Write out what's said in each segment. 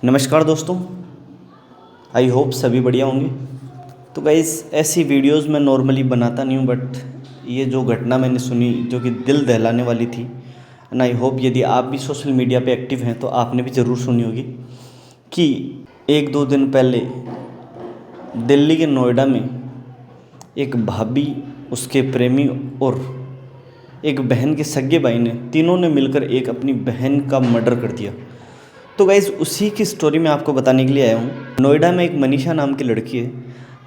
नमस्कार दोस्तों, I hope सभी बढ़िया होंगे। तो गाइस, ऐसी वीडियोस मैं नॉर्मली बनाता नहीं हूँ, बट ये जो घटना मैंने सुनी जो कि दिल दहलाने वाली थी, एंड आई होप यदि आप भी सोशल मीडिया पे एक्टिव हैं तो आपने भी ज़रूर सुनी होगी कि एक दो दिन पहले दिल्ली के नोएडा में एक भाभी, उसके प्रेमी और एक बहन के सगे भाई ने, तीनों ने मिलकर एक अपनी बहन का मर्डर कर दिया। तो गाइज़, उसी की स्टोरी मैं आपको बताने के लिए आया हूँ। नोएडा में एक मनीषा नाम की लड़की है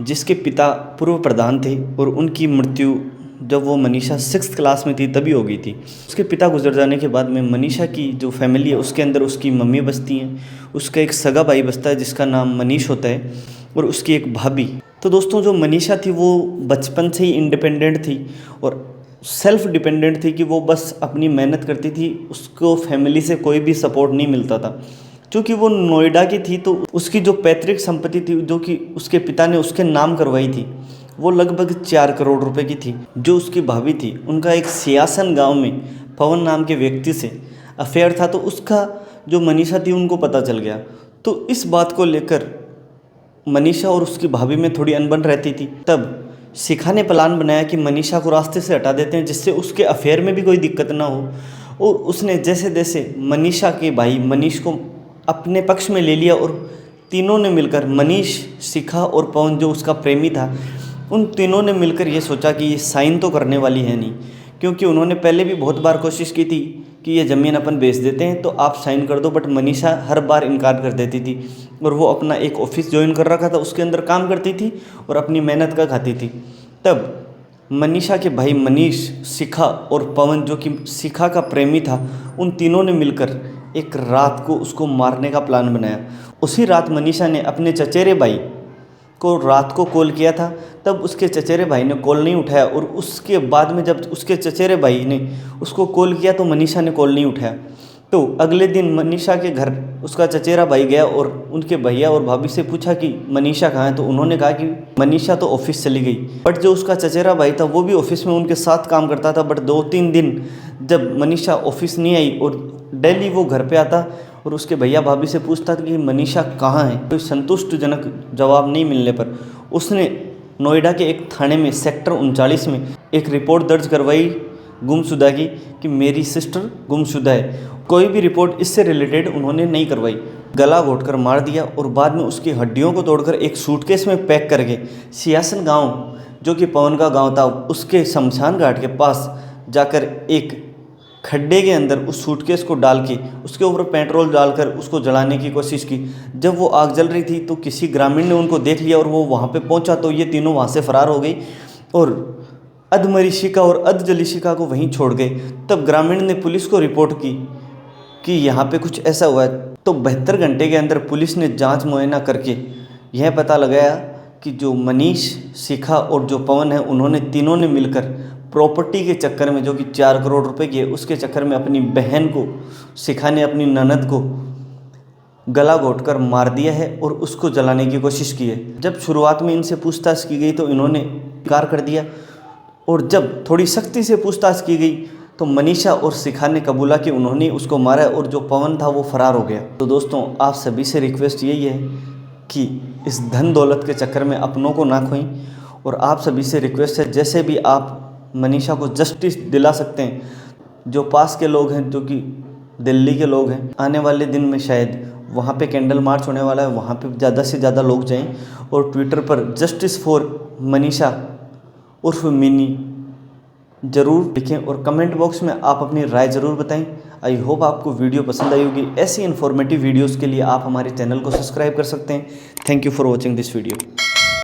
जिसके पिता पूर्व प्रधान थे और उनकी मृत्यु जब वो मनीषा 6th क्लास में थी तभी हो गई थी। उसके पिता गुजर जाने के बाद में मनीषा की जो फैमिली है उसके अंदर उसकी मम्मी बसती हैं, उसका एक सगा भाई बसता है जिसका नाम मनीष होता है, और उसकी एक भाभी। तो दोस्तों, जो मनीषा थी वो बचपन से ही इंडिपेंडेंट थी और सेल्फ डिपेंडेंट थी कि वो बस अपनी मेहनत करती थी, उसको फैमिली से कोई भी सपोर्ट नहीं मिलता था। क्योंकि वो नोएडा की थी तो उसकी जो पैतृक संपत्ति थी जो कि उसके पिता ने उसके नाम करवाई थी वो लगभग 4 करोड़ रुपए की थी। जो उसकी भाभी थी उनका एक सियासन गांव में पवन नाम के व्यक्ति से अफेयर था, तो उसका जो मनीषा थी उनको पता चल गया। तो इस बात को लेकर मनीषा और उसकी भाभी में थोड़ी अनबन रहती थी। तब शिखा ने प्लान बनाया कि मनीषा को रास्ते से हटा देते हैं जिससे उसके अफेयर में भी कोई दिक्कत ना हो, और उसने जैसे जैसे मनीषा के भाई मनीष को अपने पक्ष में ले लिया और तीनों ने मिलकर, मनीष, शिखा और पवन जो उसका प्रेमी था, उन तीनों ने मिलकर ये सोचा कि ये साइन तो करने वाली है नहीं, क्योंकि उन्होंने पहले भी बहुत बार कोशिश की थी कि ये ज़मीन अपन बेच देते हैं तो आप साइन कर दो, बट मनीषा हर बार इनकार कर देती थी। और वो अपना एक ऑफिस ज्वाइन कर रखा था, उसके अंदर काम करती थी और अपनी मेहनत का खाती थी। तब मनीषा के भाई मनीष, शिखा और पवन जो कि शिखा का प्रेमी था, उन तीनों ने मिलकर एक रात को उसको मारने का प्लान बनाया। उसी रात मनीषा ने अपने चचेरे भाई को रात को कॉल किया था। तब उसके चचेरे भाई ने कॉल नहीं उठाया, और उसके बाद में जब उसके चचेरे भाई ने उसको कॉल किया तो मनीषा ने कॉल नहीं उठाया। तो अगले दिन मनीषा के घर उसका चचेरा भाई गया और उनके भैया और भाभी से पूछा कि मनीषा कहाँ है, तो उन्होंने कहा कि मनीषा तो ऑफिस चली गई। बट जो उसका चचेरा भाई था वो भी ऑफिस में उनके साथ काम करता था। बट 2-3 दिन जब मनीषा ऑफिस नहीं आई और डेली वो घर पे आता और उसके भैया भाभी से पूछता था कि मनीषा कहाँ है, कोई संतुष्टजनक जवाब नहीं मिलने पर उसने नोएडा के एक थाने में सेक्टर 39 में एक रिपोर्ट दर्ज करवाई गुमशुदा की कि मेरी सिस्टर गुमशुदा है। कोई भी रिपोर्ट इससे रिलेटेड उन्होंने नहीं करवाई। गला घोटकर मार दिया और बाद में उसकी हड्डियों को तोड़कर एक सूटकेस में पैक करके सियासन गांव जो कि पवन का गांव था उसके शमशान घाट के पास जाकर एक खड्डे के अंदर उस सूटकेस को डाल के उसके ऊपर पेट्रोल डालकर उसको जलाने की कोशिश की। जब वो आग जल रही थी तो किसी ग्रामीण ने उनको देख लिया और वो वहाँ पे पहुँचा तो ये तीनों वहाँ से फरार हो गई और अधमरी शिखा और अधजली शिखा को वहीं छोड़ गए। तब ग्रामीण ने पुलिस को रिपोर्ट की कि यहाँ पे कुछ ऐसा हुआ है। तो 72 घंटे के अंदर पुलिस ने जांच मुआयना करके यह पता लगाया कि जो मनीष, शिखा और जो पवन है उन्होंने तीनों ने मिलकर प्रॉपर्टी के चक्कर में जो कि 4 करोड़ रुपए की है उसके चक्कर में अपनी बहन को, शिखा ने अपनी ननद को गला घोटकर मार दिया है और उसको जलाने की कोशिश की है। जब शुरुआत में इनसे पूछताछ की गई तो इन्होंने इनकार कर दिया, और जब थोड़ी सख्ती से पूछताछ की गई तो मनीषा और शिखा ने कबूला कि उन्होंने उसको मारा और जो पवन था वो फरार हो गया। तो दोस्तों, आप सभी से रिक्वेस्ट यही है कि इस धन दौलत के चक्कर में अपनों को ना खोएं, और आप सभी से रिक्वेस्ट है जैसे भी आप मनीषा को जस्टिस दिला सकते हैं, जो पास के लोग हैं, जो कि दिल्ली के लोग हैं, आने वाले दिन में शायद वहाँ पे कैंडल मार्च होने वाला है, वहाँ पे ज़्यादा से ज़्यादा लोग जाएं और ट्विटर पर जस्टिस फॉर मनीषा उर्फ मिनी ज़रूर लिखें और कमेंट बॉक्स में आप अपनी राय ज़रूर बताएं। आई होप आपको वीडियो पसंद आई होगी। ऐसी इन्फॉर्मेटिव वीडियोज़ के लिए आप हमारे चैनल को सब्सक्राइब कर सकते हैं। Thank you for watching this video.